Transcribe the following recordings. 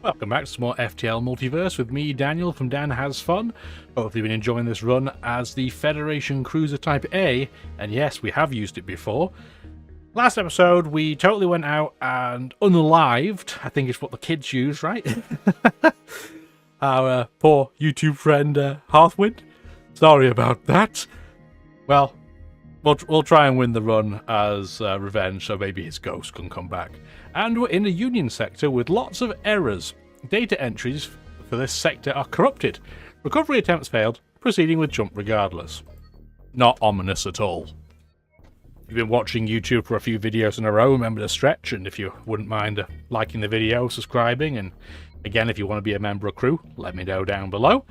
Welcome back to some more FTL Multiverse with me, Daniel, from Dan Has Fun. Hopefully you've been enjoying this run as the Federation Cruiser Type A, and yes, we have used it before. Last episode, we totally went out and unalived, I think it's what the kids use, right? Our poor YouTube friend, Hearthwind. Sorry about that. Well, we'll try and win the run as revenge, so maybe his ghost can come back. And we're in a Union sector with lots of errors. Data entries for this sector are corrupted. Recovery attempts failed, proceeding with jump regardless. Not ominous at all. If you've been watching YouTube for a few videos in a row, remember to stretch, and if you wouldn't mind liking the video, subscribing, and again, if you want to be a member of crew, let me know down below.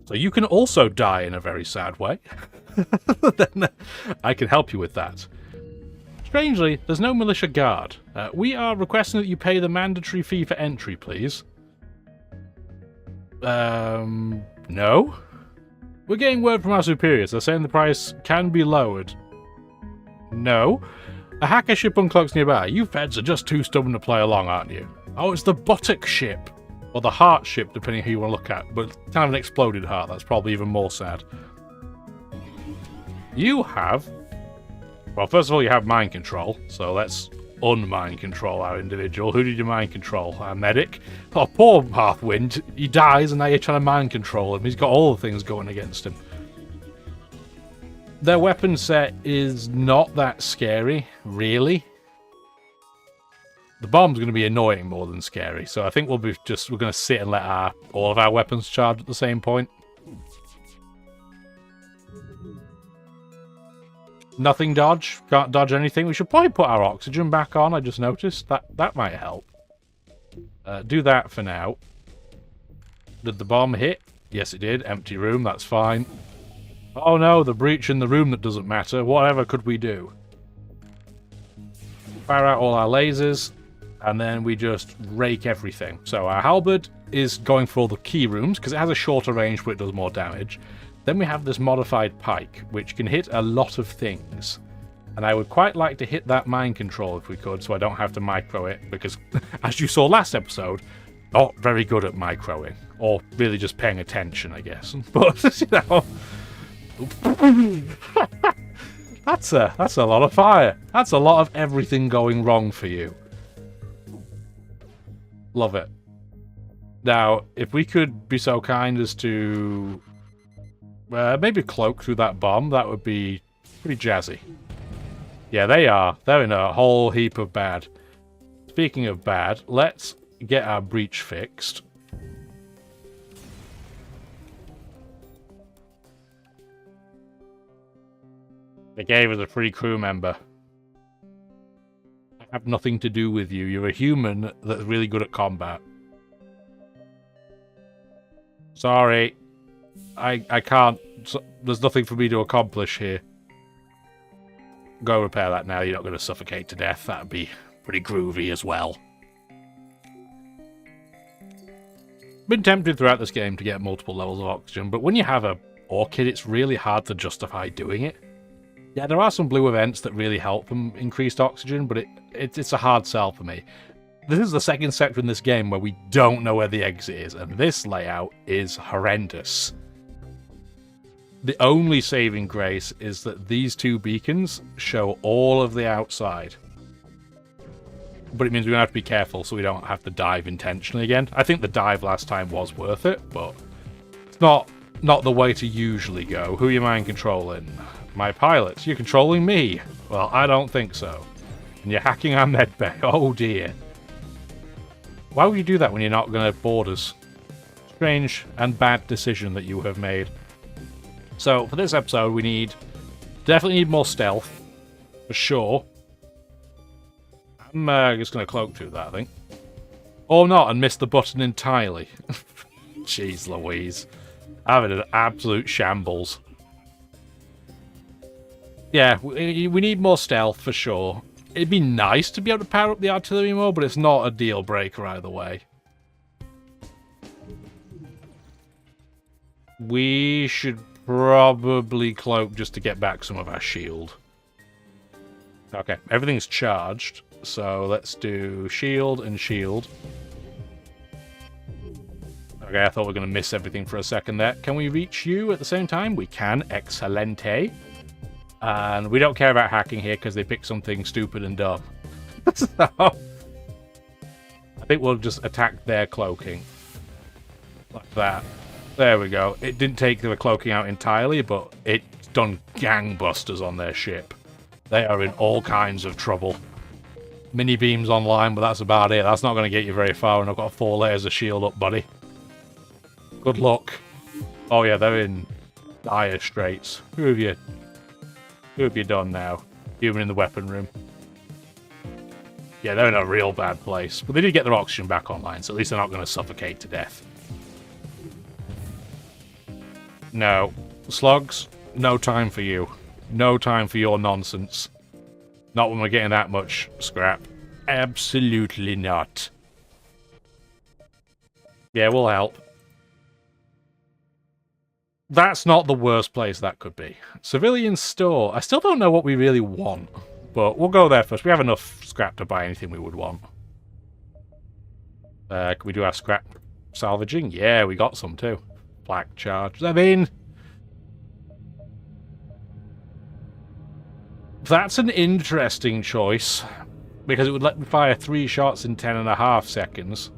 So you can also die in a very sad way. Then I can help you with that. Strangely, there's no militia guard. We are requesting that you pay the mandatory fee for entry, please. No? We're getting word from our superiors. They're saying the price can be lowered. No? A hacker ship uncloaks nearby. You feds are just too stubborn to play along, aren't you? Oh, it's the buttock ship. Or the heart ship, depending who you want to look at. But kind of an exploded heart. That's probably even more sad. You have... Well, first of all, you have mind control, so let's un-mind control our individual. Who did you mind control? Our medic? Oh, poor Hearthwind. He dies, and now you're trying to mind control him. He's got all the things going against him. Their weapon set is not that scary, really. The bomb's going to be annoying more than scary, so I think we're going to sit and let all of our weapons charge at the same point. Nothing dodge. Can't dodge anything. We should probably put our oxygen back on. I just noticed. That might help. Do that for now. Did the bomb hit? Yes, it did. Empty room. That's fine. Oh no, the breach in the room that doesn't matter. Whatever could we do? Fire out all our lasers. And then we just rake everything. So our halberd is going for all the key rooms because it has a shorter range but it does more damage. Then we have this modified pike, which can hit a lot of things. And I would quite like to hit that mind control if we could, so I don't have to micro it, because, as you saw last episode, not very good at microing. Or really just paying attention, I guess. But, you know... that's a lot of fire. That's a lot of everything going wrong for you. Love it. Now, if we could be so kind as to... maybe cloak through that bomb, that would be pretty jazzy. Yeah, they are. They're in a whole heap of bad. Speaking of bad, let's get our breach fixed. They gave us a free crew member. I have nothing to do with you. You're a human that's really good at combat. Sorry. I can't... There's nothing for me to accomplish here. Go repair that now. You're not going to suffocate to death. That'd be pretty groovy as well. Been tempted throughout this game to get multiple levels of oxygen, but when you have a orchid, it's really hard to justify doing it. Yeah, there are some blue events that really help from increased oxygen, but it's a hard sell for me. This is the second sector in this game where we don't know where the exit is, and this layout is horrendous. The only saving grace is that these two beacons show all of the outside. But it means we're going to have to be careful so we don't have to dive intentionally again. I think the dive last time was worth it, but it's not the way to usually go. Who are you mind controlling? My pilots. You're controlling me. Well, I don't think so. And you're hacking our medbay. Oh dear. Why would you do that when you're not going to board us? Strange and bad decision that you have made. So, for this episode, we definitely need more stealth, for sure. I'm just going to cloak through that, I think. Or not, and miss the button entirely. Jeez Louise. I'm in an absolute shambles. Yeah, we need more stealth, for sure. It'd be nice to be able to power up the artillery more, but it's not a deal breaker either way. We should... probably cloak just to get back some of our shield. Okay, everything's charged, so let's do shield and shield. Okay, I thought we were going to miss everything for a second there. Can we reach you at the same time? We can. Excelente. And we don't care about hacking here because they pick something stupid and dumb. So, I think we'll just attack their cloaking. Like that. There we go. It didn't take the cloaking out entirely, but it's done gangbusters on their ship. They are in all kinds of trouble. Mini beams online, but that's about it. That's not going to get you very far, and I've got 4 layers of shield up, buddy. Good luck. Oh yeah, they're in dire straits. Who have you done now? Human in the weapon room. Yeah, they're in a real bad place. But they did get their oxygen back online, so at least they're not going to suffocate to death. No. Slugs, no time for you. No time for your nonsense. Not when we're getting that much scrap. Absolutely not. Yeah, we'll help. That's not the worst place that could be. Civilian store. I still don't know what we really want. But we'll go there first. We have enough scrap to buy anything we would want. Can we do our scrap salvaging? Yeah, we got some too. Black charge. I mean, that's an interesting choice. Because it would let me fire 3 shots in 10.5 seconds.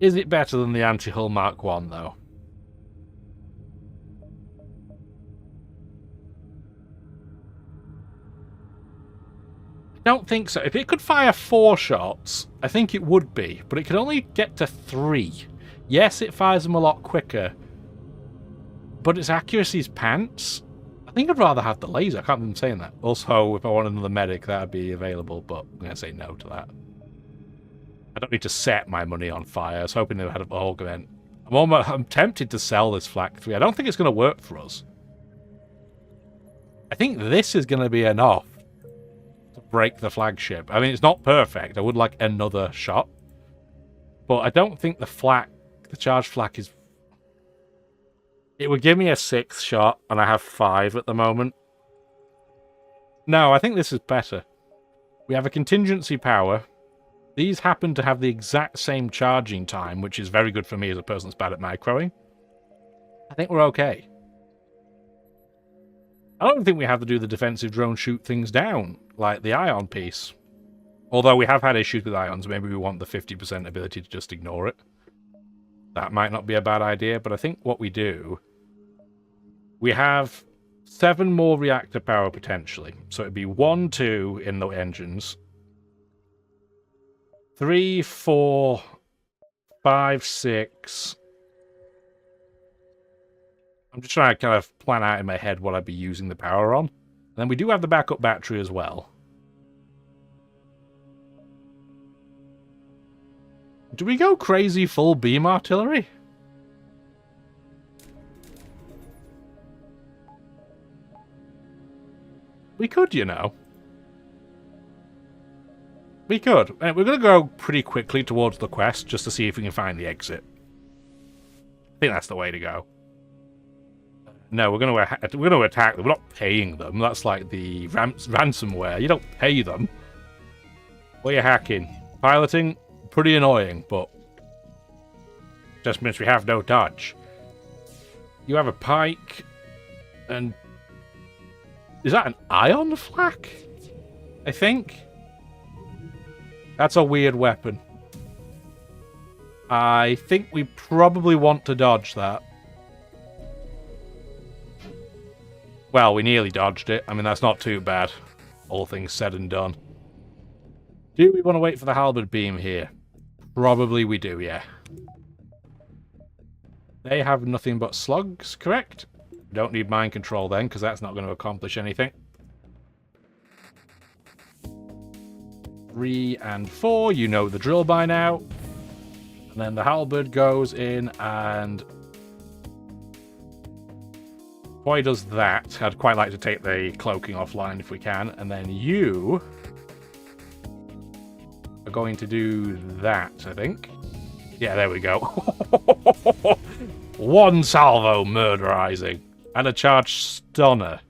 Is it better than the Anti-Hull Mark 1, though? I don't think so. If it could fire 4 shots, I think it would be. But it could only get to 3. Yes, it fires them a lot quicker. But its accuracy's pants. I think I'd rather have the laser. I can't believe I'm saying that. Also, if I wanted another medic, that would be available. But I'm going to say no to that. I don't need to set my money on fire. I was hoping they had a Hulk event. I'm tempted to sell this Flak 3. I don't think it's going to work for us. I think this is going to be enough to break the flagship. I mean, it's not perfect. I would like another shot. But I don't think the charged Flak is... It would give me a 6th shot, and I have 5 at the moment. No, I think this is better. We have a contingency power. These happen to have the exact same charging time, which is very good for me as a person that's bad at microing. I think we're okay. I don't think we have to do the defensive drone shoot things down, like the ion piece. Although we have had issues with ions, maybe we want the 50% ability to just ignore it. That might not be a bad idea, but I think what we do... We have 7 more reactor power potentially. So it'd be 1, 2 in the engines. 3, 4, 5, 6. I'm just trying to kind of plan out in my head what I'd be using the power on. And then we do have the backup battery as well. Do we go crazy full beam artillery? We could, you know. We could. We're going to go pretty quickly towards the quest just to see if we can find the exit. I think that's the way to go. No, we're going to attack them. We're not paying them. That's like the ransomware. You don't pay them. What are you hacking? Piloting? Pretty annoying, but just means we have no dodge. You have a pike, and is that an ion flak? I think. That's a weird weapon. I think we probably want to dodge that. Well, we nearly dodged it. I mean, that's not too bad. All things said and done. Do we want to wait for the halberd beam here? Probably we do, yeah. They have nothing but slugs, correct? Don't need mind control then, because that's not going to accomplish anything. 3 and 4, you know the drill by now. And then the halberd goes in and... Before he does that, I'd quite like to take the cloaking offline if we can. And then you are going to do that, I think. Yeah, there we go. One salvo murderizing. And a charged stunner.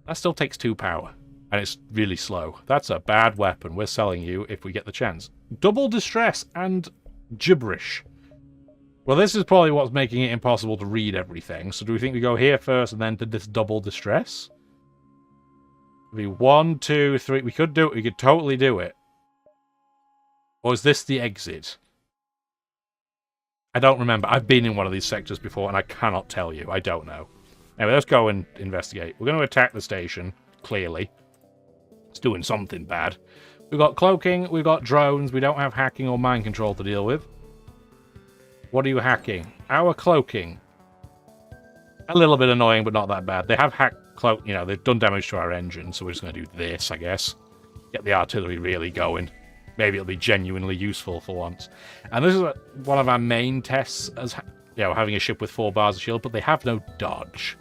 That still takes 2 power. And it's really slow. That's a bad weapon. We're selling you if we get the chance. Double distress and gibberish. Well, this is probably what's making it impossible to read everything. So do we think we go here first and then to this double distress? It'd be 1, 2, 3. We could do it. We could totally do it. Or is this the exit? I don't remember. I've been in one of these sectors before and I cannot tell you. I don't know. Anyway, let's go and investigate. We're going to attack the station, clearly. It's doing something bad. We've got cloaking, we've got drones, we don't have hacking or mind control to deal with. What are you hacking? Our cloaking. A little bit annoying, but not that bad. They have hacked cloak, you know, they've done damage to our engine, so we're just going to do this, I guess. Get the artillery really going. Maybe it'll be genuinely useful for once. And this is one of our main tests as, you know, having a ship with 4 bars of shield, but they have no dodge.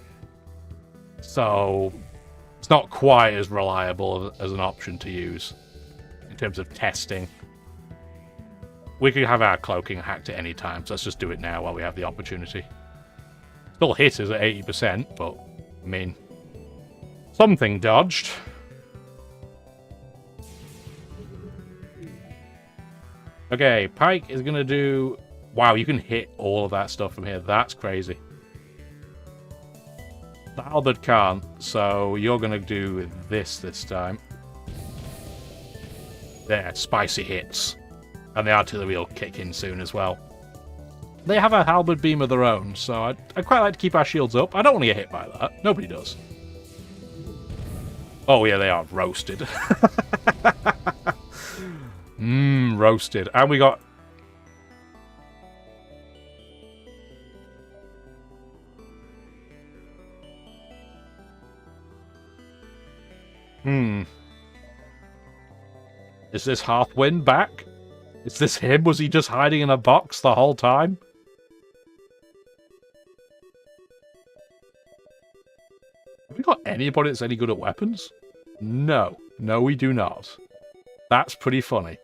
So it's not quite as reliable as an option to use in terms of testing. We could have our cloaking hacked at any time, so let's just do it now while we have the opportunity. Still hit us at 80%, but, I mean, something dodged. Okay, Pike is going to do... Wow, you can hit all of that stuff from here. That's crazy. The Halberd can't, so you're going to do this time. There, spicy hits. And the artillery will kick in soon as well. They have a halberd beam of their own, so I'd quite like to keep our shields up. I don't want to get hit by that. Nobody does. Oh yeah, they are roasted. Roasted. And we got... Is this Hearthwind back? Is this him? Was he just hiding in a box the whole time? Have we got anybody that's any good at weapons? No. No, we do not. That's pretty funny.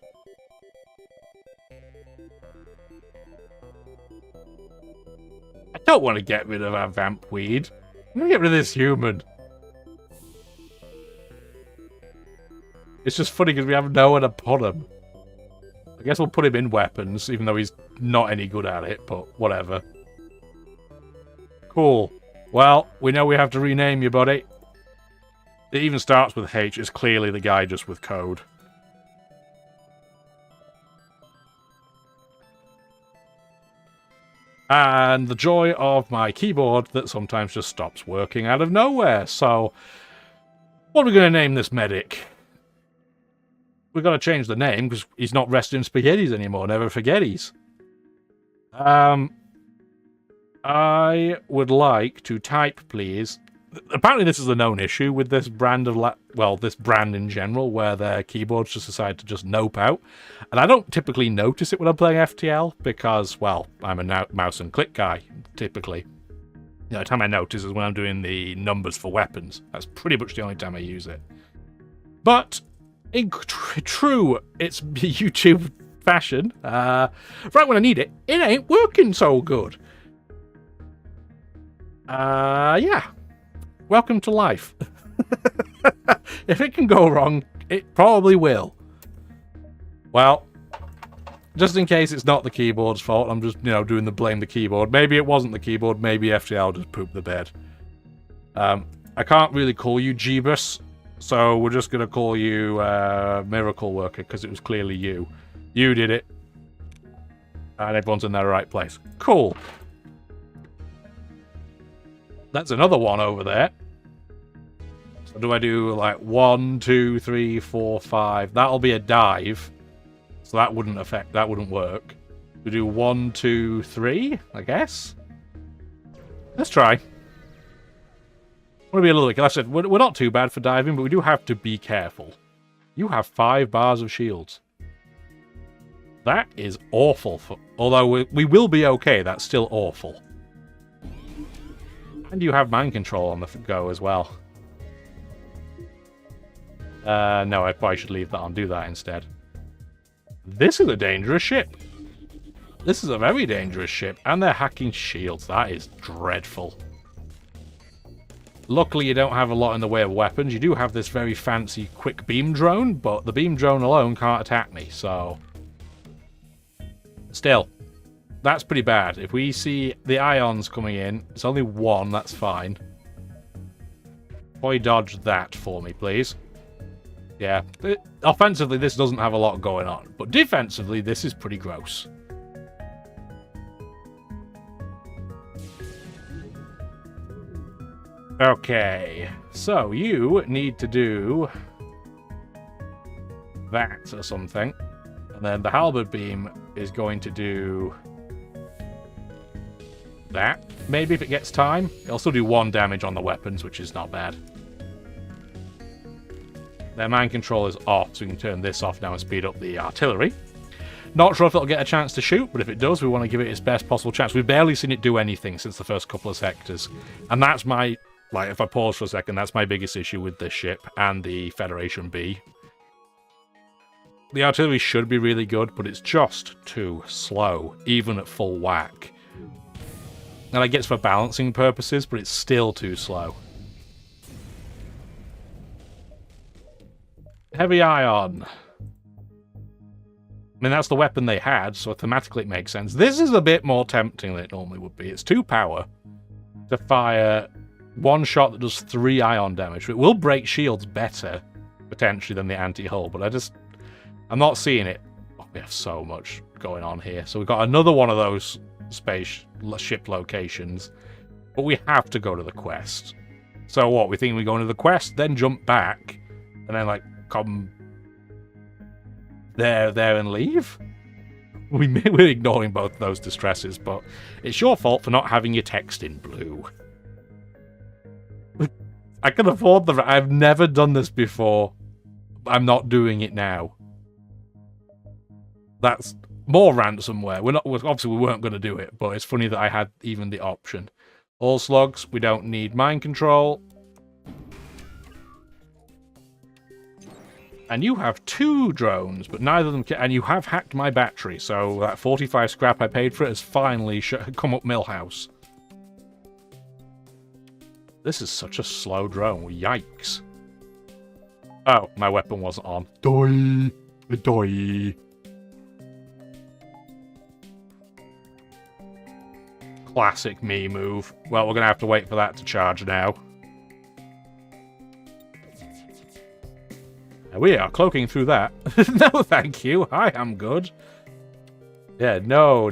I don't want to get rid of our vamp weed. I'm going to get rid of this human. It's just funny because we have nowhere to put him. I guess we'll put him in weapons, even though he's not any good at it, but whatever. Cool. Well, we know we have to rename you, buddy. It even starts with H. It's clearly the guy just with code. And the joy of my keyboard that sometimes just stops working out of nowhere. So, what are we going to name this medic? We've got to change the name because he's not resting spaghettis anymore. Never forgetties. I would like to type, please. Apparently this is a known issue with this brand of... this brand in general, where their keyboards just decide to just nope out. And I don't typically notice it when I'm playing FTL because, well, I'm a mouse and click guy, typically. The only time I notice is when I'm doing the numbers for weapons. That's pretty much the only time I use it. But... in true, it's YouTube fashion. Right when I need it, it ain't working so good. Yeah. Welcome to life. If it can go wrong, it probably will. Well, just in case it's not the keyboard's fault, I'm just, doing the blame the keyboard. Maybe it wasn't the keyboard, maybe FTL just pooped the bed. I can't really call you Jeebus. So we're just going to call you Miracle Worker, because it was clearly you. You did it. And everyone's in their right place. Cool. That's another one over there. So do I do like 1, 2, 3, 4, 5? That'll be a dive. So that wouldn't work. We do 1, 2, 3, I guess. Let's try. I want to be a little bit... Like I said, we're not too bad for diving, but we do have to be careful. You have 5 bars of shields. That is awful. Although we will be okay, that's still awful. And you have mind control on the go as well. No, I probably should leave that on. Do that instead. This is a dangerous ship. This is a very dangerous ship. And they're hacking shields. That is dreadful. Luckily, you don't have a lot in the way of weapons. You do have this very fancy quick beam drone, but the beam drone alone can't attack me, so... Still, that's pretty bad. If we see the ions coming in, it's only one, that's fine. Boy, dodge that for me, please. Yeah, offensively, this doesn't have a lot going on, but defensively, this is pretty gross. Okay, so you need to do that or something, and then the halberd beam is going to do that. Maybe if it gets time. It'll still do 1 damage on the weapons, which is not bad. Their mind control is off, so we can turn this off now and speed up the artillery. Not sure if it'll get a chance to shoot, but if it does, we want to give it its best possible chance. We've barely seen it do anything since the first couple of sectors. And that's my... Like, if I pause for a second, that's my biggest issue with this ship and the Federation B. The artillery should be really good, but it's just too slow, even at full whack. And I guess for balancing purposes, but it's still too slow. Heavy ion. I mean, that's the weapon they had, so thematically it makes sense. This is a bit more tempting than it normally would be. It's 2 power to fire 1 shot that does 3 ion damage. It will break shields better, potentially, than the anti-hull, but I'm not seeing it. Oh, we have so much going on here. So we've got another one of those spaceship locations, but we have to go to the quest. So what, we think we go into the quest, then jump back, and then, like, come there and leave? We're ignoring both of those distresses, but it's your fault for not having your text in blue. I can afford the... I've never done this before. I'm not doing it now. That's more ransomware. Obviously, we weren't going to do it, but it's funny that I had even the option. All slugs, we don't need mind control. And you have 2 drones, but neither of them can... And you have hacked my battery, so that 45 scrap I paid for it has finally come up Millhouse. This is such a slow drone. Yikes. Oh, my weapon wasn't on. Doi! Doi! Classic me move. Well, we're going to have to wait for that to charge now. We are cloaking through that. No, thank you. I am good. Yeah, no.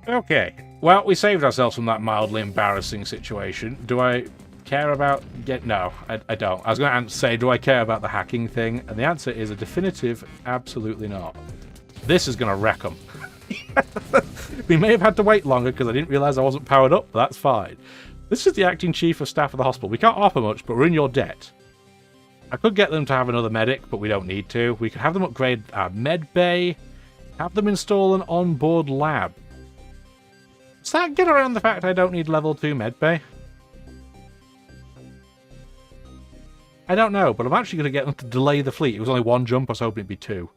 Okay. Well, we saved ourselves from that mildly embarrassing situation. Do I care about... No, I don't. I was going to say, do I care about the hacking thing? And the answer is a definitive absolutely not. This is going to wreck them. We may have had to wait longer because I didn't realise I wasn't powered up, but that's fine. This is the acting chief of staff of the hospital. We can't offer much, but we're in your debt. I could get them to have another medic, but we don't need to. We could have them upgrade our med bay, have them install an onboard lab. Does that get around the fact I don't need level 2 med bay? I don't know, but I'm actually going to get them to delay the fleet. It was only 1 jump, I was hoping it'd be 2.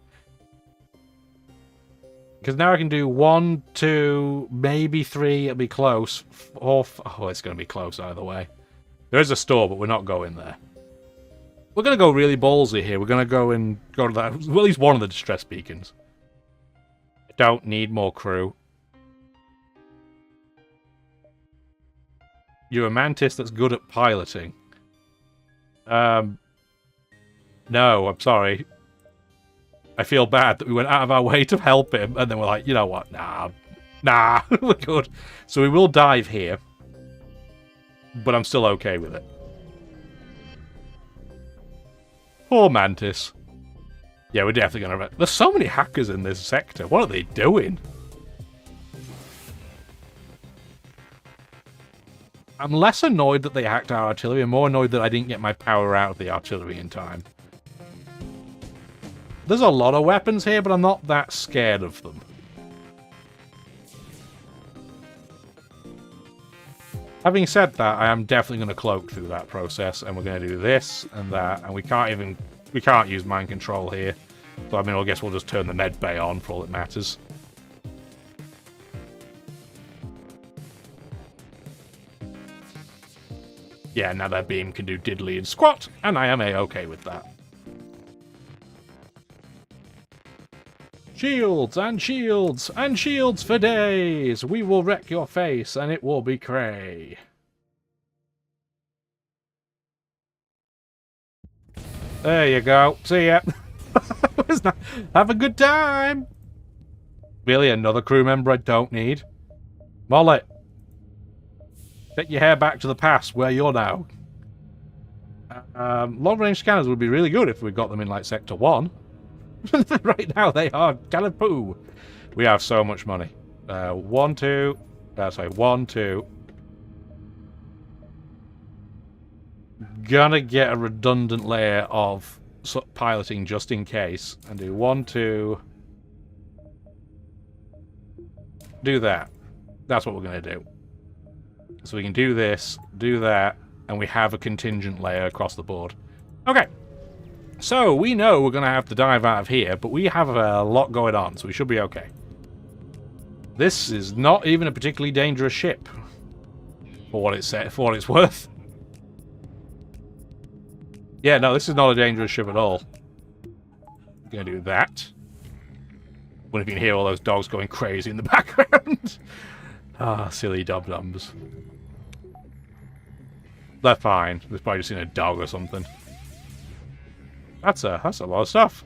Because now I can do 1, 2, maybe 3, it'll be close. 4, oh, it's going to be close either way. There is a store, but we're not going there. We're going to go really ballsy here. We're going to go to that, well, at least one of the distress beacons. I don't need more crew. You're a mantis that's good at piloting. No, I'm sorry. I feel bad that we went out of our way to help him, and then we're like, you know what? Nah, we're good. So we will dive here, but I'm still okay with it. Poor Mantis. Yeah, we're definitely gonna... There's so many hackers in this sector. What are they doing? I'm less annoyed that they hacked our artillery. I'm more annoyed that I didn't get my power out of the artillery in time. There's a lot of weapons here, but I'm not that scared of them. Having said that, I am definitely going to cloak through that process, and we're going to do this and that, and we can't use mind control here. So, I mean, I guess we'll just turn the med bay on for all that matters. Yeah, now that beam can do diddly and squat, and I am A-okay with that. Shields and shields and shields for days! We will wreck your face and it will be cray. There you go. See ya. Have a good time! Really, another crew member I don't need? Molly! Take your hair back to the past, where you're now. Long-range scanners would be really good if we got them in, like, Sector 1. Right now, they are kind of poo. We have so much money. 1, 2... sorry, 1, 2... Gonna get a redundant layer of piloting just in case. And do 1, 2... Do that. That's what we're gonna do. So we can do this, do that, and we have a contingent layer across the board. Okay. So, we know we're going to have to dive out of here, but we have a lot going on, so we should be okay. This is not even a particularly dangerous ship. For what it's worth. Yeah, no, this is not a dangerous ship at all. I'm going to do that. Wonder if you can hear all those dogs going crazy in the background. Ah, silly dum-dums. They're fine. They've probably just seen a dog or something. That's a lot of stuff.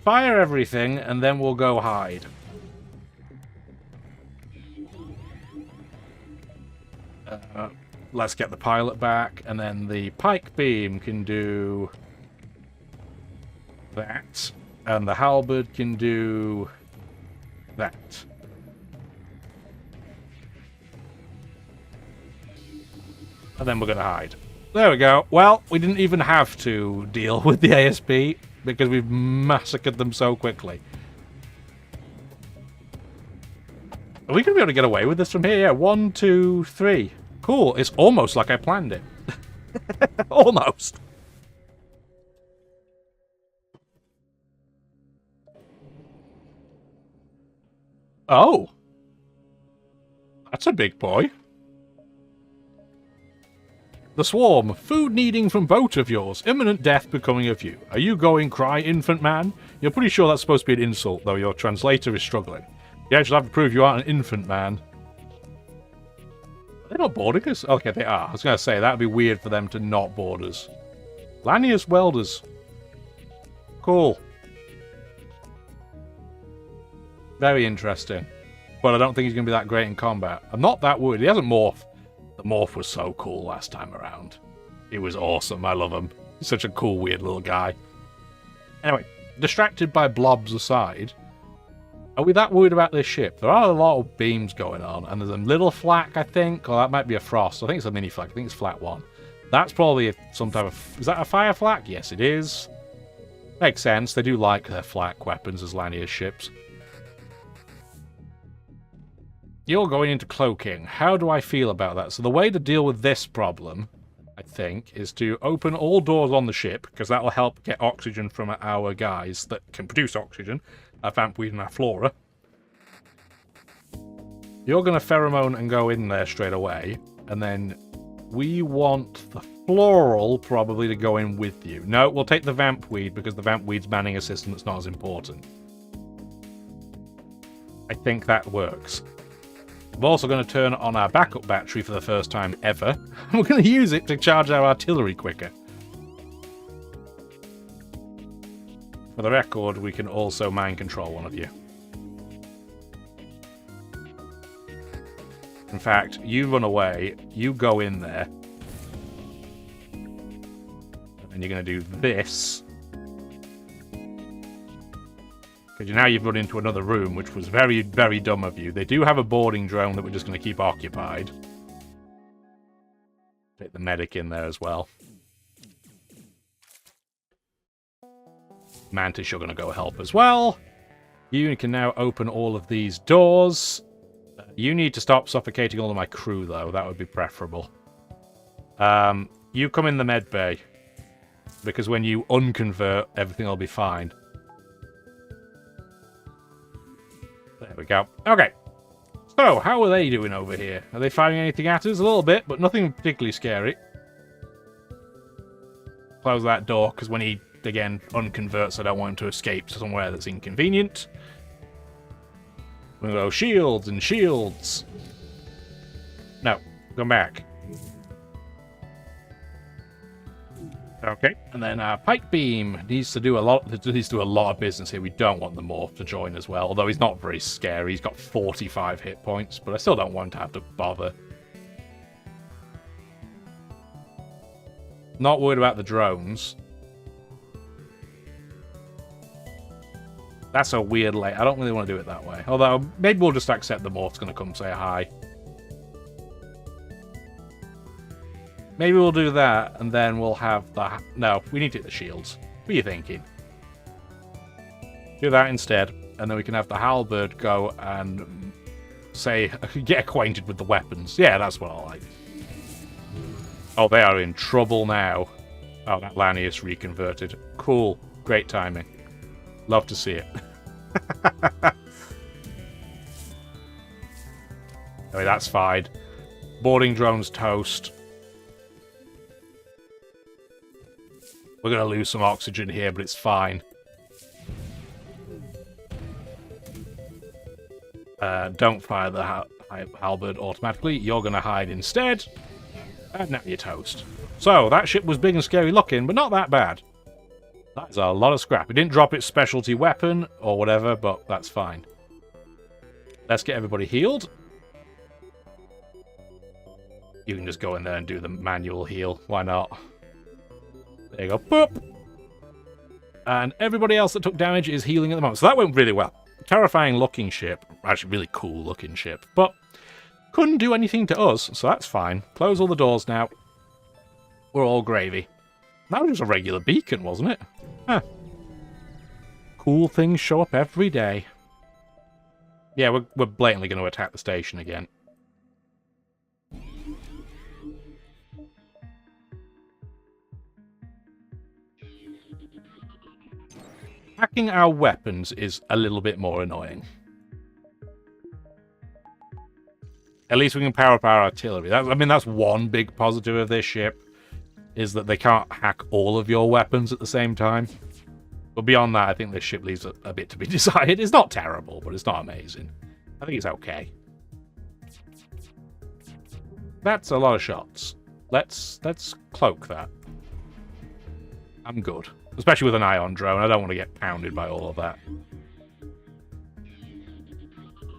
Fire everything, and then we'll go hide. Let's get the pilot back, and then the pike beam can do that, and the halberd can do that. And then we're going to hide. There we go. Well, we didn't even have to deal with the ASP because we've massacred them so quickly. Are we going to be able to get away with this from here? Yeah, 1, 2, 3. Cool. It's almost like I planned it. Almost. Oh. That's a big boy. The Swarm. Food needing from boat of yours. Imminent death becoming of you. Are you going cry, infant man? You're pretty sure that's supposed to be an insult, though your translator is struggling. You actually have to prove you aren't an infant man. Are they not boarding us? Okay, they are. I was going to say, that would be weird for them to not board us. Lanius Welders. Cool. Very interesting. But I don't think he's going to be that great in combat. I'm not that worried. He hasn't morphed. The morph was so cool last time around. He was awesome. I love him. He's such a cool, weird little guy. Anyway, distracted by blobs aside, are we that worried about this ship? There are a lot of beams going on, and there's a little flak, I think, or that might be a frost. I think it's a mini flak. I think it's flat 1. That's probably some type of... Is that a fire flak? Yes, it is. Makes sense. They do like their flak weapons as Lanius ships. You're going into cloaking. How do I feel about that? So the way to deal with this problem, I think, is to open all doors on the ship, because that will help get oxygen from our guys that can produce oxygen, our vampweed and our flora. You're going to pheromone and go in there straight away, and then we want the floral probably to go in with you. No, we'll take the vampweed, because the vampweed's manning a system that's not as important. I think that works. I'm also going to turn on our backup battery for the first time ever. We're going to use it to charge our artillery quicker. For the record, we can also mind control one of you. In fact, you run away, you go in there. And you're going to do this. Because now you've run into another room, which was very, very dumb of you. They do have a boarding drone that we're just going to keep occupied. Take the medic in there as well. Mantis, you're going to go help as well. You can now open all of these doors. You need to stop suffocating all of my crew, though. That would be preferable. You come in the med bay. Because when you unconvert, everything will be fine. There we go. Okay. So, how are they doing over here? Are they firing anything at us? A little bit, but nothing particularly scary. Close that door, because when he, again, unconverts, I don't want him to escape to somewhere that's inconvenient. We're going to go shields and shields. No, come back. Okay, and then our pike beam needs to do a lot. Needs to do a lot of business here. We don't want the morph to join as well, although he's not very scary. He's got 45 hit points, but I still don't want to have to bother. Not worried about the drones. That's a weird lay. I don't really want to do it that way. Although maybe we'll just accept the morph's going to come say hi. Maybe we'll do that, and then we'll have the... No, we need to hit the shields. What are you thinking? Do that instead, and then we can have the halberd go and say, get acquainted with the weapons. Yeah, that's what I like. Oh, they are in trouble now. Oh, that Lanius reconverted. Cool. Great timing. Love to see it. Anyway, that's fine. Boarding drones toast. We're going to lose some oxygen here, but it's fine. Don't fire the halberd automatically. You're going to hide instead. And now you're toast. So, that ship was big and scary looking, but not that bad. That is a lot of scrap. It didn't drop its specialty weapon or whatever, but that's fine. Let's get everybody healed. You can just go in there and do the manual heal. Why not? There you go. Boop! And everybody else that took damage is healing at the moment. So that went really well. Terrifying looking ship. Actually, really cool looking ship. But couldn't do anything to us, so that's fine. Close all the doors now. We're all gravy. That was just a regular beacon, wasn't it? Huh. Cool things show up every day. Yeah, we're blatantly going to attack the station again. Hacking our weapons is a little bit more annoying. At least we can power up our artillery. I mean, that's one big positive of this ship, is that they can't hack all of your weapons at the same time. But beyond that, I think this ship leaves a bit to be desired. It's not terrible, but it's not amazing. I think it's okay. That's a lot of shots. Let's cloak that. I'm good. Especially with an ion drone. I don't want to get pounded by all of that.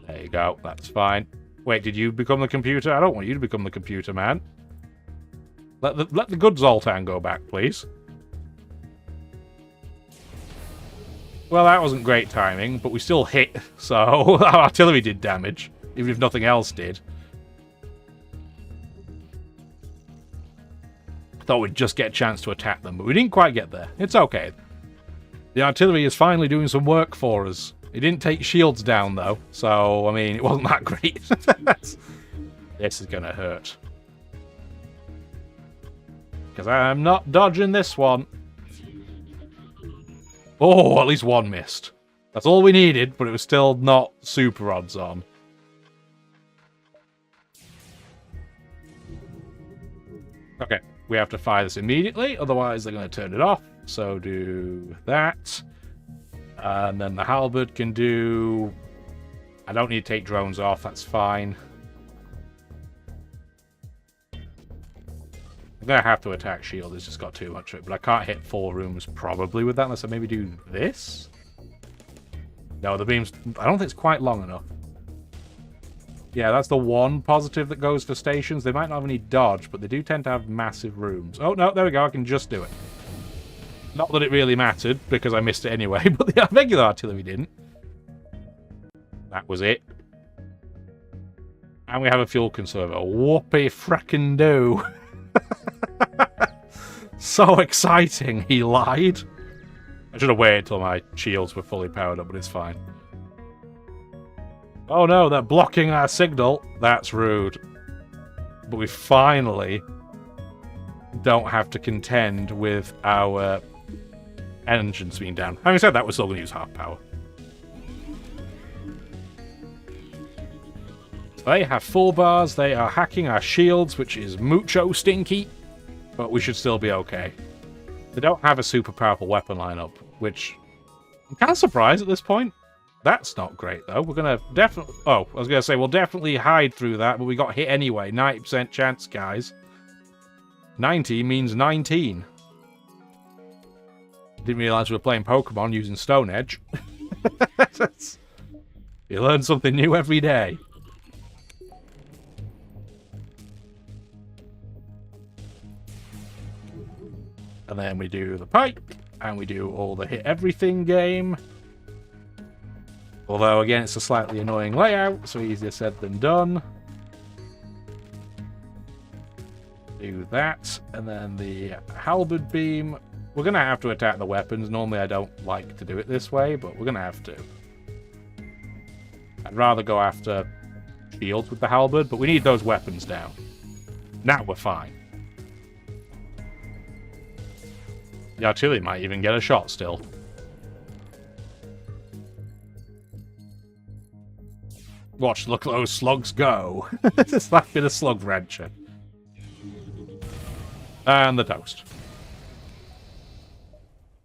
There you go. That's fine. Wait, did you become the computer? I don't want you to become the computer, man. Let the good Zoltan go back, please. Well, that wasn't great timing, but we still hit, so our artillery did damage, even if nothing else did. Thought we'd just get a chance to attack them, but we didn't quite get there. It's okay. The artillery is finally doing some work for us. It didn't take shields down, though, so, I mean, it wasn't that great. This is gonna hurt. Because I'm not dodging this one. Oh, at least one missed. That's all we needed, but it was still not super odds on. Okay. We have to fire this immediately, otherwise they're going to turn it off. So do that. And then the halberd can do... I don't need to take drones off, that's fine. I'm going to have to attack shield, it's just got too much of it. But I can't hit 4 rooms probably with that, unless I maybe do this? No, the beam's... I don't think it's quite long enough. Yeah, that's the one positive that goes for stations. They might not have any dodge, but they do tend to have massive rooms. Oh, no, there we go. I can just do it. Not that it really mattered, because I missed it anyway, but the regular artillery didn't. That was it. And we have a fuel conserver. Whoopee frickin' do. So exciting, he lied. I should have waited until my shields were fully powered up, but it's fine. Oh no, they're blocking our signal. That's rude. But we finally don't have to contend with our engines being down. Having said that, we're still going to use half power. They have full bars. They are hacking our shields, which is mucho stinky. But we should still be okay. They don't have a super powerful weapon lineup, which I'm kind of surprised at this point. That's not great, though. We're going to definitely... Oh, I was going to say, we'll definitely hide through that, but we got hit anyway. 90% chance, guys. 90 means 19. Didn't realize we were playing Pokemon using Stone Edge. You learn something new every day. And then we do the pipe, and we do all the hit everything game. Although, again, it's a slightly annoying layout, so easier said than done. Do that, and then the halberd beam. We're going to have to attack the weapons. Normally I don't like to do it this way, but we're going to have to. I'd rather go after shields with the halberd, but we need those weapons down. Now we're fine. The artillery might even get a shot still. Watch, look at those slugs go. It's like a bit of slug wrencher. And the toast.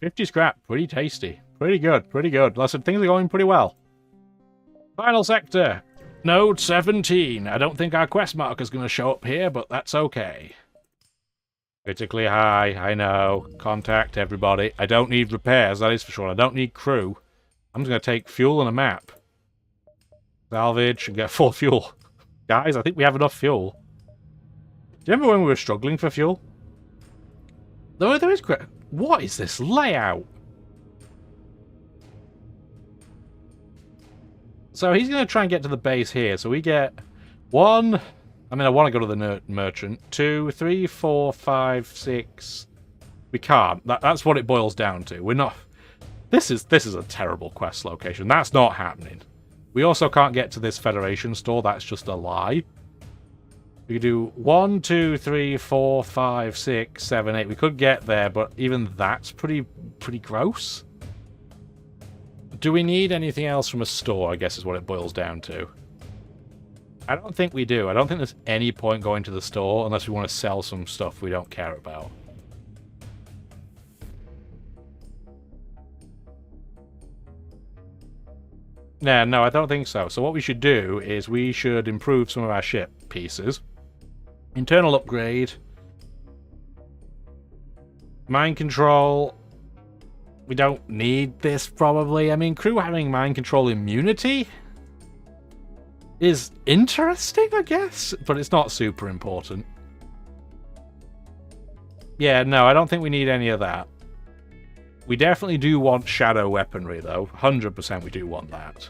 50 scrap, pretty tasty. Pretty good, pretty good. Listen, things are going pretty well. Final sector. Node 17. I don't think our quest marker's going to show up here, but that's okay. Critically high, I know. Contact everybody. I don't need repairs, that is for sure. I don't need crew. I'm just going to take fuel and a map. Salvage and get full fuel. Guys, I think we have enough fuel. Do you remember when we were struggling for fuel? Though there is... What is this layout? So he's going to try and get to the base here. So we get 1... I mean, I want to go to the merchant. 2, 3, 4, 5, 6... We can't. That's what it boils down to. We're not... This is a terrible quest location. That's not happening. We also can't get to this Federation store. That's just a lie. We could do 1, 2, 3, 4, 5, 6, 7, 8. We could get there, but even that's pretty gross. Do we need anything else from a store, I guess is what it boils down to. I don't think we do. I don't think there's any point going to the store unless we want to sell some stuff we don't care about. Nah, no, I don't think so. So what we should do is we should improve some of our ship pieces. Internal upgrade. Mind control. We don't need this, probably. I mean, crew having mind control immunity is interesting, I guess, but it's not super important. Yeah, no, I don't think we need any of that. We definitely do want shadow weaponry, though. 100% we do want that.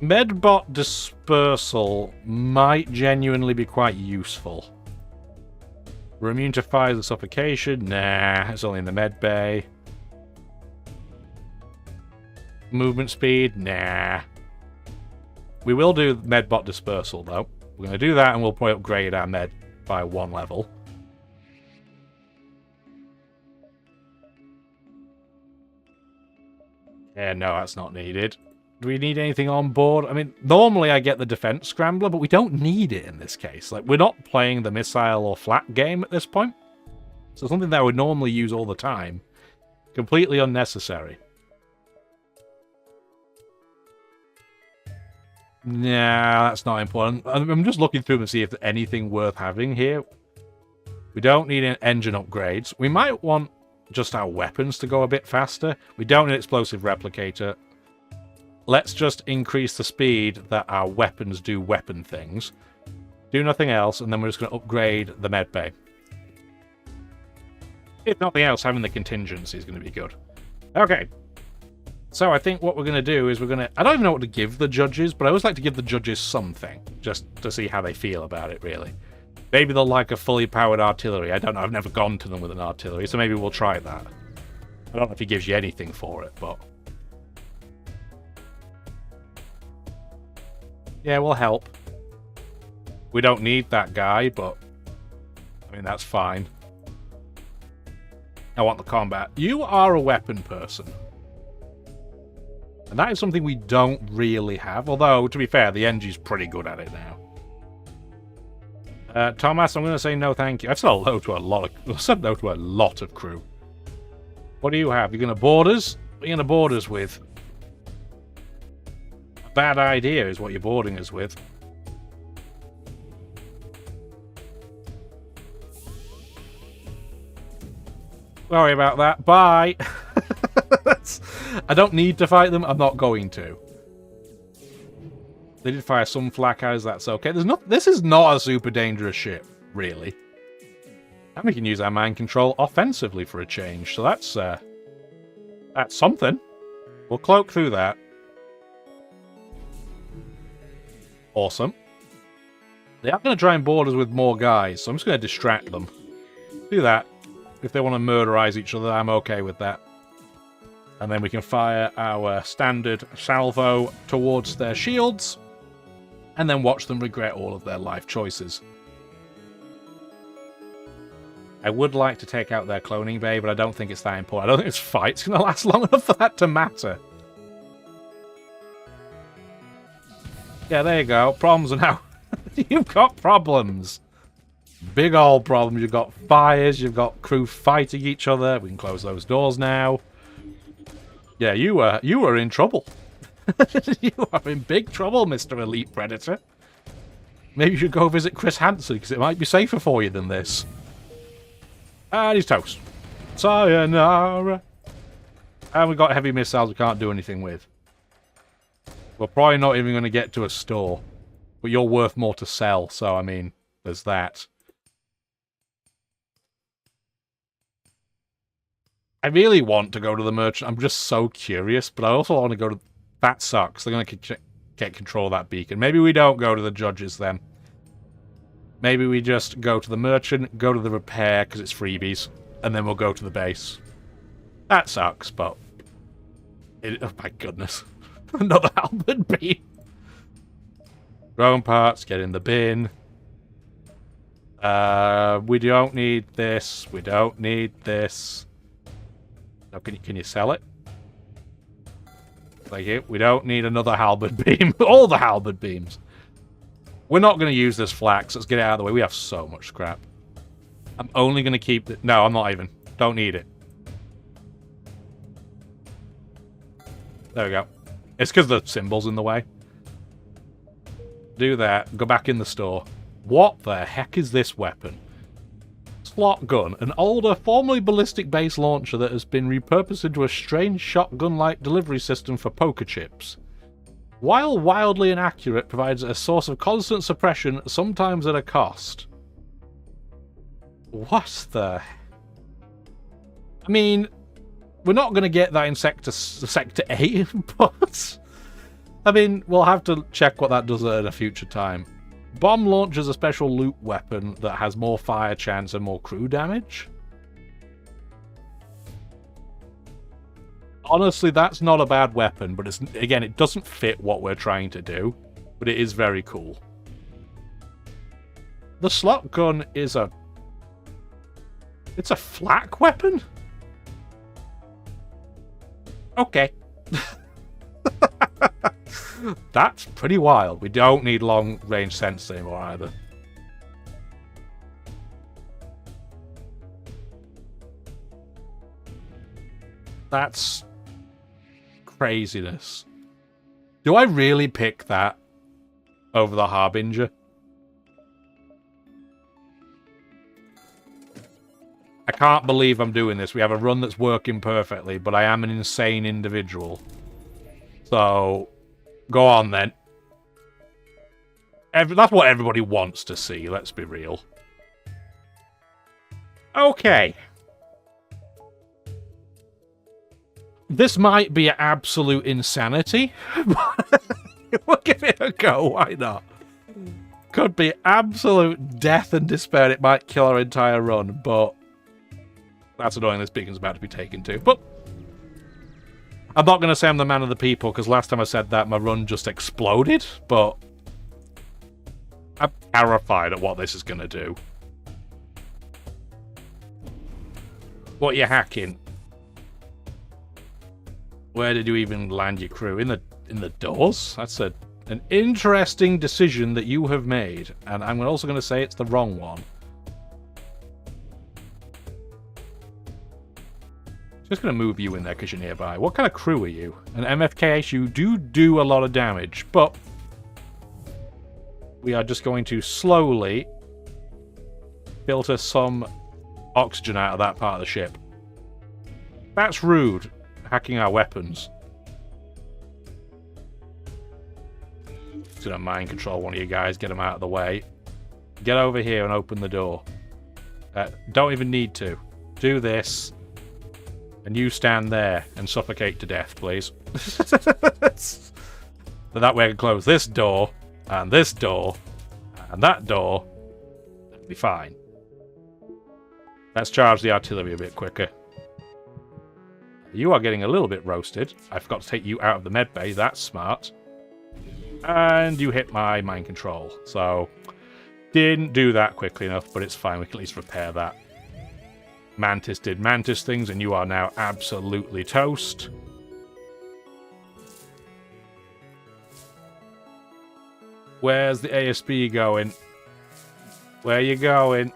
Medbot dispersal might genuinely be quite useful. We're immune to fires and suffocation. Nah, it's only in the med bay. Movement speed. Nah. We will do medbot dispersal, though. We're going to do that, and we'll probably upgrade our med by 1 level. Yeah, no, that's not needed. Do we need anything on board? I mean, normally I get the defense scrambler, but we don't need it in this case. Like, we're not playing the missile or flak game at this point. So something that I would normally use all the time. Completely unnecessary. Nah, that's not important. I'm just looking through to see if there's anything worth having here. We don't need engine upgrades. We might want just our weapons to go a bit faster. We don't need explosive replicator. Let's just increase the speed that our weapons do weapon things. Do nothing else, and then we're just going to upgrade the med bay. If nothing else, having the contingency is going to be good. Okay. So I think what we're going to do is we're going to... I don't even know what to give the judges, but I always like to give the judges something, just to see how they feel about it, really. Maybe they'll like a fully powered artillery. I don't know. I've never gone to them with an artillery, so maybe we'll try that. I don't know if he gives you anything for it, but... Yeah, we'll help. We don't need that guy, but... I mean, that's fine. I want the combat. You are a weapon person. And that is something we don't really have. Although, to be fair, the NG's pretty good at it now. Thomas, I'm going to say no thank you. I've said no to a lot of crew. What do you have? You're going to board us? What are you going to board us with? A bad idea is what you're boarding us with. Sorry about that. Bye. I don't need to fight them. I'm not going to. They did fire some flak eyes. That's okay. This is not a super dangerous ship, really. And we can use our mind control offensively for a change. So that's something. We'll cloak through that. Awesome. They are going to try and board us with more guys, so I'm just going to distract them. Do that. If they want to murderize each other, I'm okay with that. And then we can fire our standard salvo towards their shields, and then watch them regret all of their life choices. I would like to take out their cloning bay, but I don't think it's that important. I don't think this fight's going to last long enough for that to matter. Yeah, there you go. Problems are now... You've got problems. Big old problems. You've got fires. You've got crew fighting each other. We can close those doors now. Yeah, you were in trouble. You are in big trouble, Mr. Elite Predator. Maybe you should go visit Chris Hansen, because it might be safer for you than this. And he's toast. Sayonara. And we've got heavy missiles we can't do anything with. We're probably not even going to get to a store. But you're worth more to sell, so, I mean, there's that. I really want to go to the merchant. I'm just so curious, but I also want to go to... That sucks. They're going to get control of that beacon. Maybe we don't go to the judges then. Maybe we just go to the merchant, go to the repair, because it's freebies, and then we'll go to the base. That sucks, but... oh my goodness. Another halberd beam. Drone parts, get in the bin. We don't need this. We don't need this. No, can you sell it? Thank you. We don't need another halberd beam. All the halberd beams. We're not going to use this flax. Let's get it out of the way. We have so much scrap. I'm only going to keep it. No, I'm not even. Don't need it. There we go. It's because the symbol's in the way. Do that. Go back in the store. What the heck is this weapon? Slot gun. An older, formerly ballistic-based launcher that has been repurposed into a strange shotgun-like delivery system for poker chips. While wildly inaccurate, provides a source of constant suppression, sometimes at a cost. What the... I mean, we're not going to get that in Sector 8, but... I mean, we'll have to check what that does at a future time. Bomb launcher is a special loot weapon that has more fire chance and more crew damage. Honestly, that's not a bad weapon, but it's, again, it doesn't fit what we're trying to do, but it is very cool. The slot gun is a... It's a flak weapon? Okay. That's pretty wild. We don't need long-range sense anymore either. That's craziness. Do I really pick that over the Harbinger? I can't believe I'm doing this. We have a run that's working perfectly, but I am an insane individual. So, go on then. That's what everybody wants to see, let's be real. Okay. This might be absolute insanity, but we'll give it a go, why not? Could be absolute death and despair, it might kill our entire run, but that's annoying, this beacon's about to be taken too. But I'm not going to say I'm the man of the people, because last time I said that, my run just exploded, but I'm terrified at what this is going to do. What are you hacking? Where did you even land your crew? In the doors? That's an interesting decision that you have made. And I'm also going to say it's the wrong one. Just going to move you in there because you're nearby. What kind of crew are you? An MFKS, you do a lot of damage, but we are just going to slowly filter some oxygen out of that part of the ship. That's rude, hacking our weapons. Just going to mind control one of you guys, get them out of the way. Get over here and open the door. Don't even need to. Do this. And you stand there and suffocate to death, please. So that way I can close this door, and that door. That'll be fine. Let's charge the artillery a bit quicker. You are getting a little bit roasted. I forgot to take you out of the med bay. That's smart. And you hit my mind control. So, didn't do that quickly enough, but it's fine. We can at least repair that. Mantis did Mantis things, and you are now absolutely toast. Where's the ASB going? Where you going?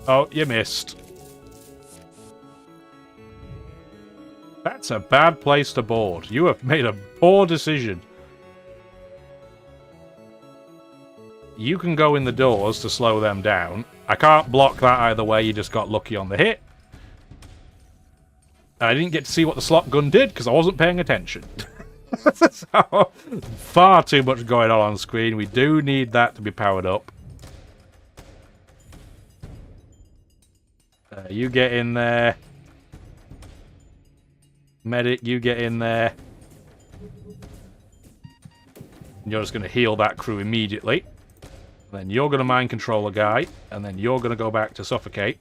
Oh, you missed. That's a bad place to board. You have made a poor decision. You can go in the doors to slow them down. I can't block that either way. You just got lucky on the hit. And I didn't get to see what the slot gun did because I wasn't paying attention. So, far too much going on screen. We do need that to be powered up. You get in there. Medic, you get in there. And you're just going to heal that crew immediately. Then you're going to mind control a guy. And then you're going to go back to suffocate.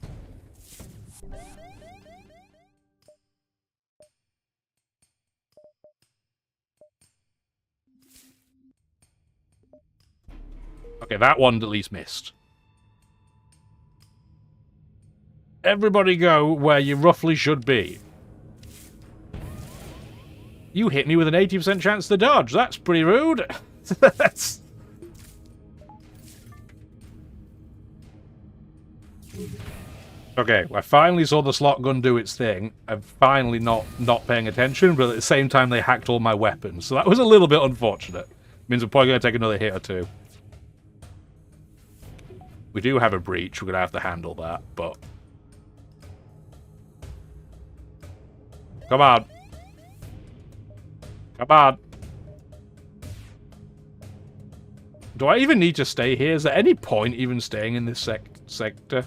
Okay, that one at least missed. Everybody go where you roughly should be. You hit me with an 80% chance to dodge. That's pretty rude. That's... Okay, I finally saw the slot gun do its thing. I'm finally not paying attention, but at the same time they hacked all my weapons. So that was a little bit unfortunate. Means we're probably going to take another hit or two. We do have a breach. We're going to have to handle that, but... Come on. Come on. Do I even need to stay here? Is there any point even staying in this sector?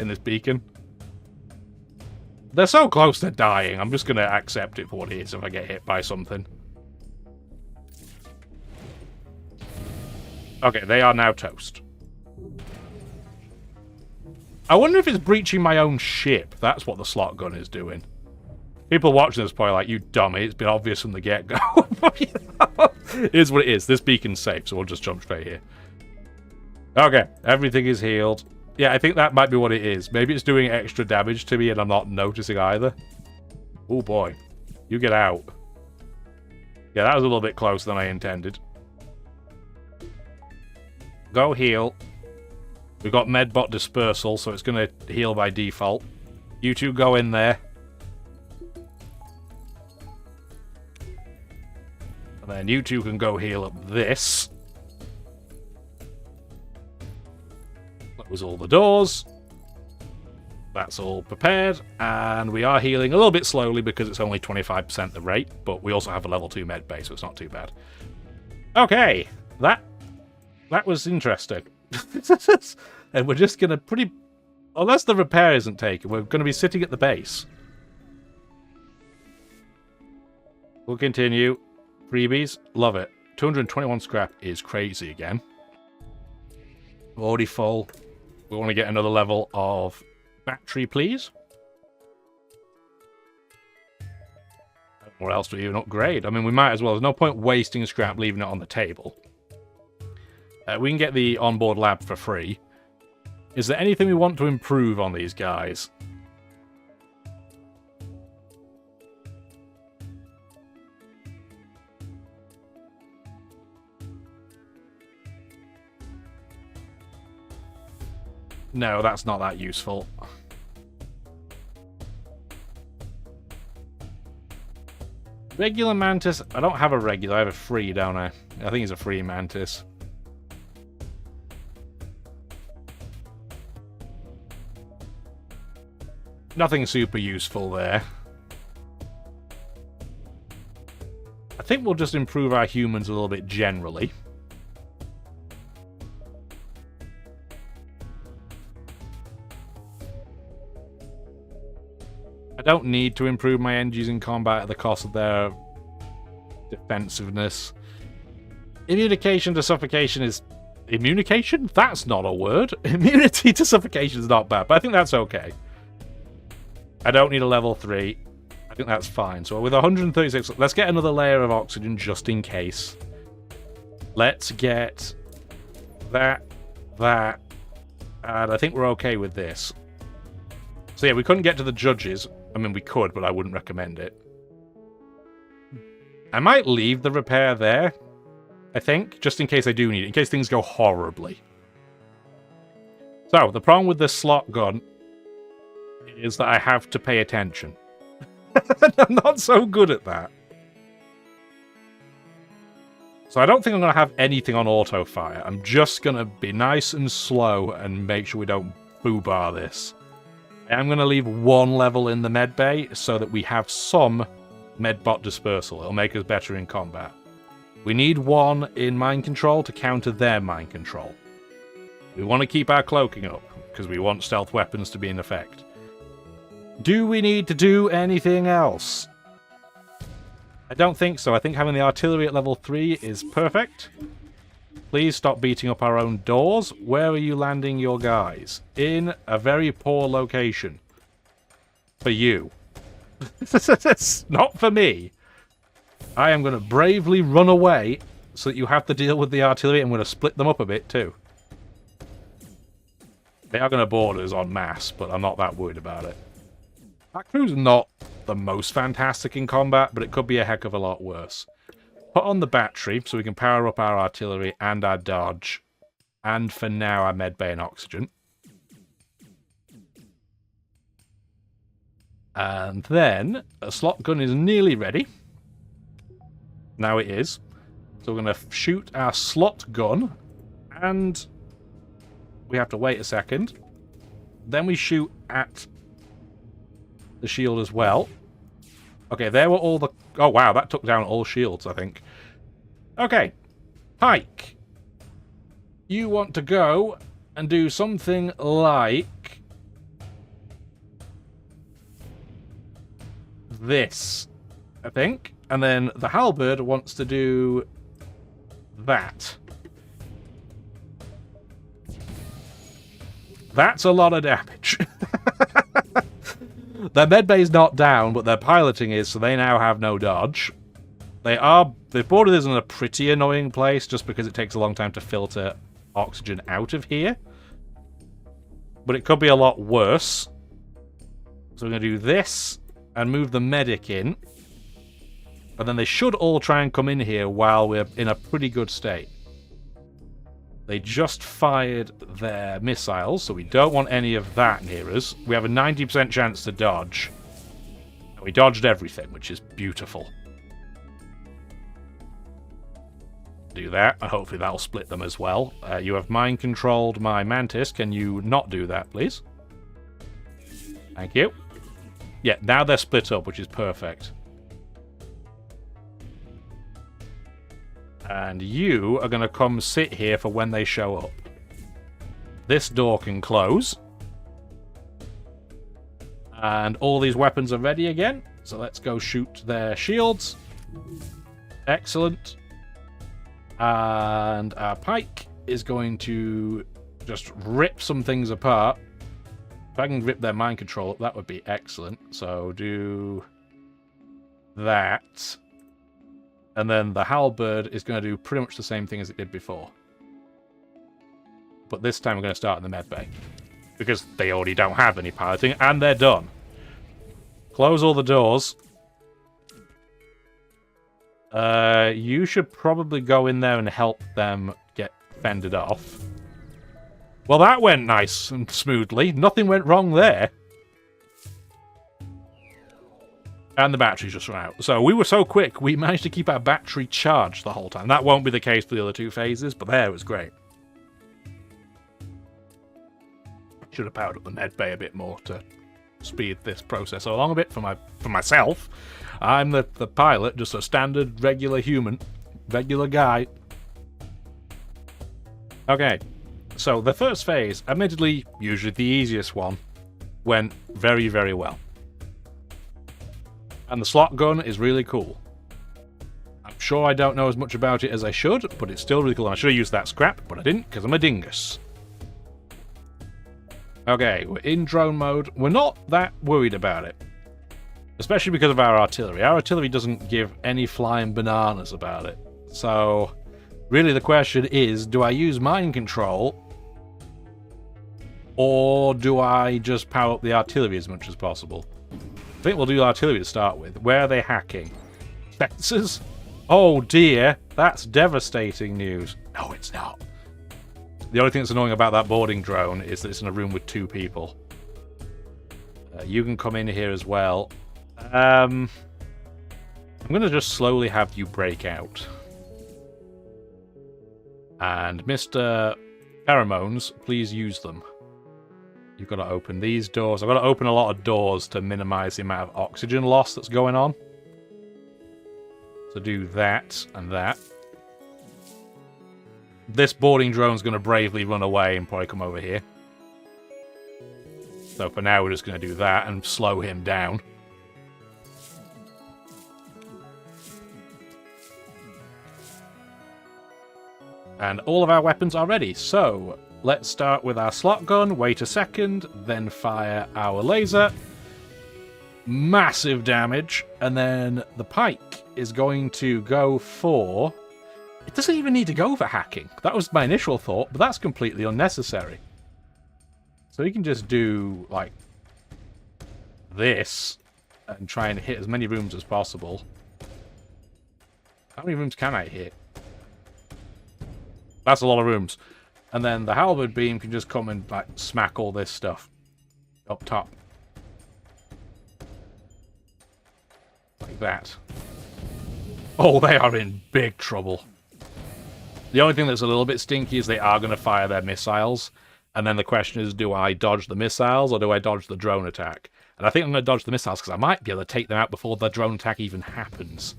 In this beacon? They're so close to dying. I'm just going to accept it for what it is if I get hit by something. Okay, they are now toast. I wonder if it's breaching my own ship. That's what the slot gun is doing. People watching this probably like, you dummy, it's been obvious from the get-go. You know? It is what it is. This beacon's safe, so we'll just jump straight here. Okay, everything is healed. Yeah, I think that might be what it is. Maybe it's doing extra damage to me and I'm not noticing either. Oh boy. You get out. Yeah, that was a little bit closer than I intended. Go heal. We've got medbot dispersal, so it's going to heal by default. You two go in there. And then you two can go heal up this. Close all the doors. That's all prepared. And we are healing a little bit slowly because it's only 25% the rate. But we also have a level 2 med bay, so it's not too bad. Okay. That was interesting. And we're just going to unless the repair isn't taken, we're going to be sitting at the base. We'll continue. Freebies, love it. 221 scrap is crazy again. Already full. We want to get another level of battery, please. What else do we even upgrade? I mean, we might as well. There's no point wasting scrap, leaving it on the table. We can get the onboard lab for free. Is there anything we want to improve on these guys? No, that's not that useful. Regular mantis. I don't have a regular. I have a free, don't I? I think it's a free mantis. Nothing super useful there. I think we'll just improve our humans a little bit generally. I don't need to improve my NGs in combat at the cost of their defensiveness. Immunication to suffocation is... Immunication? That's not a word. Immunity to suffocation is not bad, but I think that's okay. I don't need a level 3. I think that's fine. So with 136, let's get another layer of oxygen just in case. Let's get that, and I think we're okay with this. So yeah, we couldn't get to the judges. I mean, we could, but I wouldn't recommend it. I might leave the repair there, I think, just in case I do need it, in case things go horribly. So, the problem with this slot gun is that I have to pay attention. I'm not so good at that. So I don't think I'm going to have anything on auto fire. I'm just going to be nice and slow and make sure we don't foobar this. I'm going to leave one level in the med bay so that we have some medbot dispersal. It'll make us better in combat. We need one in mind control to counter their mind control. We want to keep our cloaking up because we want stealth weapons to be in effect. Do we need to do anything else? I don't think so. I think having the artillery at level 3 is perfect. Please stop beating up our own doors. Where are you landing your guys? In a very poor location. For you. Not for me. I am going to bravely run away so that you have to deal with the artillery. I'm going to split them up a bit too. They are going to board us en masse, but I'm not that worried about it. That crew's not the most fantastic in combat, but it could be a heck of a lot worse. Put on the battery so we can power up our artillery and our dodge. And for now, our medbay and oxygen. And then, a slot gun is nearly ready. Now it is. So we're going to shoot our slot gun. And we have to wait a second. Then we shoot at the shield as well. Okay, there were all the... Oh, wow, that took down all shields, I think. Okay. Pike. You want to go and do something like... this, I think. And then the halberd wants to do... that. That's a lot of damage. Their medbay's not down, but their piloting is, so they now have no dodge. They've boarded us in a pretty annoying place, just because it takes a long time to filter oxygen out of here. But it could be a lot worse. So we're going to do this, and move the medic in. And then they should all try and come in here while we're in a pretty good state. They just fired their missiles, so we don't want any of that near us. We have a 90% chance to dodge. And we dodged everything, which is beautiful. Do that, and hopefully that'll split them as well. You have mind-controlled my Mantis. Can you not do that, please? Thank you. Yeah, now they're split up, which is perfect. And you are going to come sit here for when they show up. This door can close. And all these weapons are ready again. So let's go shoot their shields. Excellent. And our pike is going to just rip some things apart. If I can rip their mind control up, that would be excellent. So do that. And then the halberd is going to do pretty much the same thing as it did before. but this time we're going to start in the med bay. Because they already don't have any piloting, and they're done. Close all the doors. You should probably go in there and help them get fended off. Well, that went nice and smoothly. Nothing went wrong there. And the batteries just ran out. So we were so quick, we managed to keep our battery charged the whole time. That won't be the case for the other two phases, but there, it was great. Should have powered up the med bay a bit more to speed this process along a bit for myself. I'm the pilot, just a standard, regular human. Regular guy. Okay, so the first phase, admittedly, usually the easiest one, went very, very well. And the slot gun is really cool. I'm sure I don't know as much about it as I should, but it's still really cool. And I should have used that scrap, but I didn't, because I'm a dingus. Okay, we're in drone mode. We're not that worried about it. Especially because of our artillery. Our artillery doesn't give any flying bananas about it. So, really the question is, do I use mind control? Or do I just power up the artillery as much as possible? I think we'll do artillery to start with. Where are they hacking? Fences? Oh dear, that's devastating news. No, it's not. The only thing that's annoying about that boarding drone is that it's in a room with two people. You can come in here as well. I'm going to just slowly have you break out. And Mr. Pheromones, please use them. You've got to open these doors. I've got to open a lot of doors to minimize the amount of oxygen loss that's going on. So do that and that. This boarding drone's going to bravely run away and probably come over here. So for now, we're just going to do that and slow him down. And all of our weapons are ready. So let's start with our slot gun. Wait a second. Then fire our laser. Massive damage. And then the pike is going to go for... It doesn't even need to go for hacking. That was my initial thought, but that's completely unnecessary. So you can just do, like, this and try and hit as many rooms as possible. How many rooms can I hit? That's a lot of rooms. And then the halberd beam can just come and, like, smack all this stuff up top. Like that. Oh, they are in big trouble. The only thing that's a little bit stinky is they are going to fire their missiles. And then the question is, do I dodge the missiles or do I dodge the drone attack? And I think I'm going to dodge the missiles because I might be able to take them out before the drone attack even happens.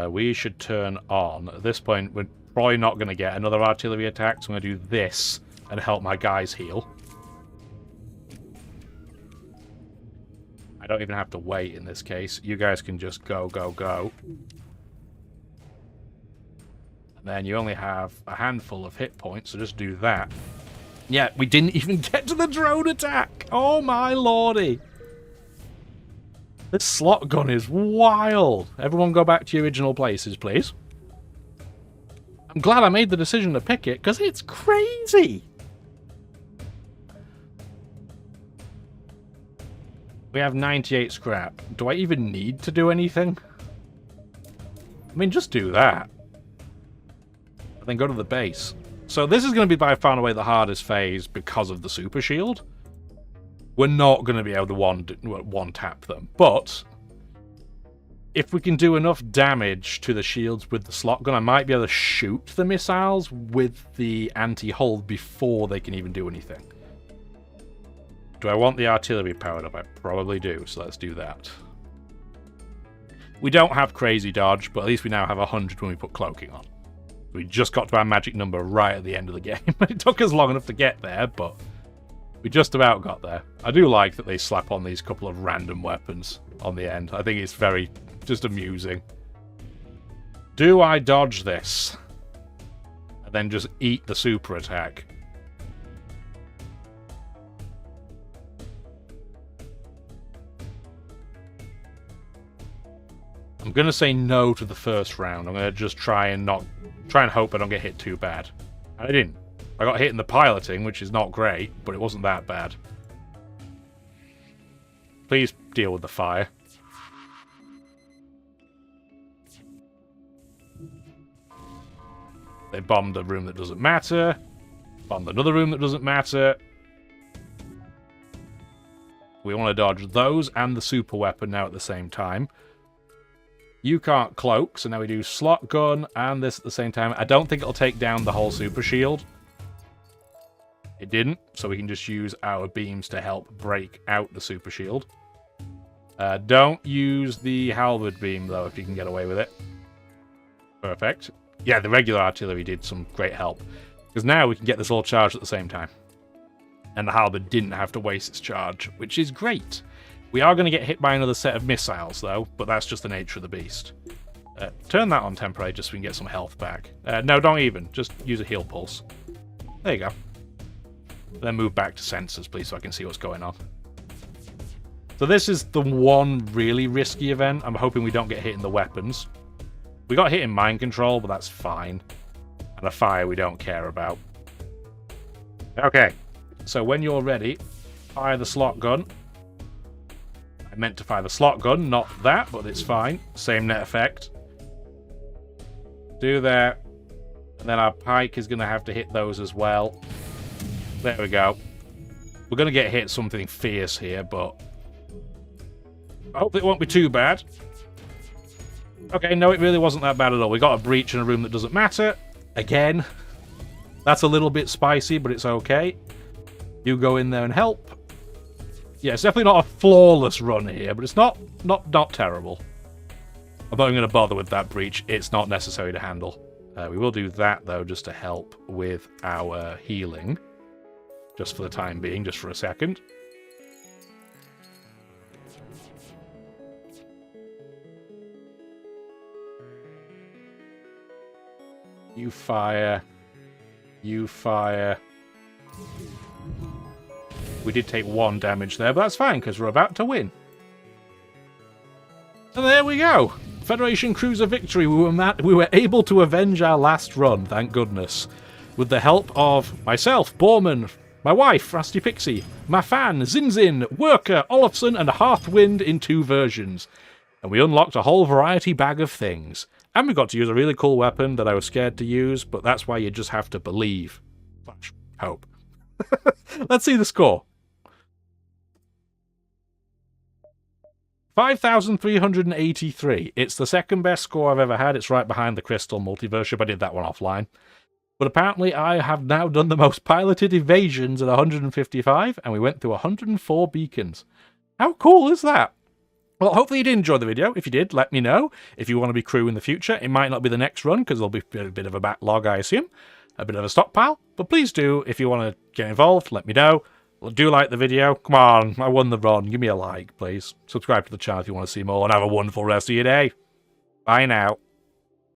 We should turn on. At this point, we're probably not going to get another artillery attack, so I'm going to do this and help my guys heal. I don't even have to wait in this case. You guys can just go, go, go. And then you only have a handful of hit points, so just do that. Yeah, we didn't even get to the drone attack! Oh my lordy! This slot gun is wild! Everyone go back to your original places, please. I'm glad I made the decision to pick it, because it's crazy! We have 98 scrap. Do I even need to do anything? I mean, just do that. And then go to the base. So this is going to be by far and away the hardest phase because of the super shield. We're not going to be able to one-tap them. But if we can do enough damage to the shields with the slot gun, I might be able to shoot the missiles with the anti-hull before they can even do anything. Do I want the artillery powered up? I probably do, so let's do that. We don't have crazy dodge, but at least we now have 100 when we put cloaking on. We just got to our magic number right at the end of the game. It took us long enough to get there, but we just about got there. I do like that they slap on these couple of random weapons on the end. I think it's very just amusing. Do I dodge this? And then just eat the super attack? I'm going to say no to the first round. I'm going to just try and hope I don't get hit too bad. And I didn't. I got hit in the piloting, which is not great, but it wasn't that bad. Please deal with the fire. They bombed the room that doesn't matter. Bombed another room that doesn't matter. We want to dodge those and the super weapon now at the same time. You can't cloak, so now we do slot gun and this at the same time. I don't think it'll take down the whole super shield. It didn't, so we can just use our beams to help break out the super shield. Don't use the halberd beam, though, if you can get away with it. Perfect. Yeah, the regular artillery did some great help. Because now we can get this all charged at the same time. And the halberd didn't have to waste its charge, which is great. We are going to get hit by another set of missiles, though, but that's just the nature of the beast. Turn that on temporary just so we can get some health back. No, don't even. Just use a heal pulse. There you go. Then move back to sensors, please, so I can see what's going on. So this is the one really risky event. I'm hoping we don't get hit in the weapons. We got hit in mind control, but that's fine. And a fire we don't care about. Okay, so when you're ready, fire the slot gun. I meant to fire the slot gun, not that, but it's fine. Same net effect. Do that. And then our pike is going to have to hit those as well. There we go. We're going to get hit something fierce here, but I hope it won't be too bad. Okay, no, it really wasn't that bad at all. We got a breach in a room that doesn't matter. Again. That's a little bit spicy, but it's okay. You go in there and help. Yeah, it's definitely not a flawless run here, but it's not terrible. I'm not even going to bother with that breach. It's not necessary to handle. We will do that, though, just to help with our healing. Just for the time being, just for a second. You fire. You fire. We did take 1 damage there, but that's fine, because we're about to win. And there we go! Federation Cruiser victory. We were able to avenge our last run, thank goodness. With the help of myself, Borman, my wife, Rusty Pixie, my fan, Zinzin, Worker, Olafson, and Hearthwind in 2 versions. And we unlocked a whole variety bag of things. And we got to use a really cool weapon that I was scared to use, but that's why you just have to believe. Hope. Let's see the score. 5,383. It's the second best score I've ever had. It's right behind the Crystal Multiverse ship. I did that one offline. But apparently I have now done the most piloted evasions at 155, and we went through 104 beacons. How cool is that? Well, hopefully you did enjoy the video. If you did, let me know. If you want to be crew in the future, it might not be the next run, because there'll be a bit of a backlog, I assume. A bit of a stockpile. But please do, if you want to get involved, let me know. Well, do like the video. Come on, I won the run. Give me a like, please. Subscribe to the channel if you want to see more, and have a wonderful rest of your day. Bye now.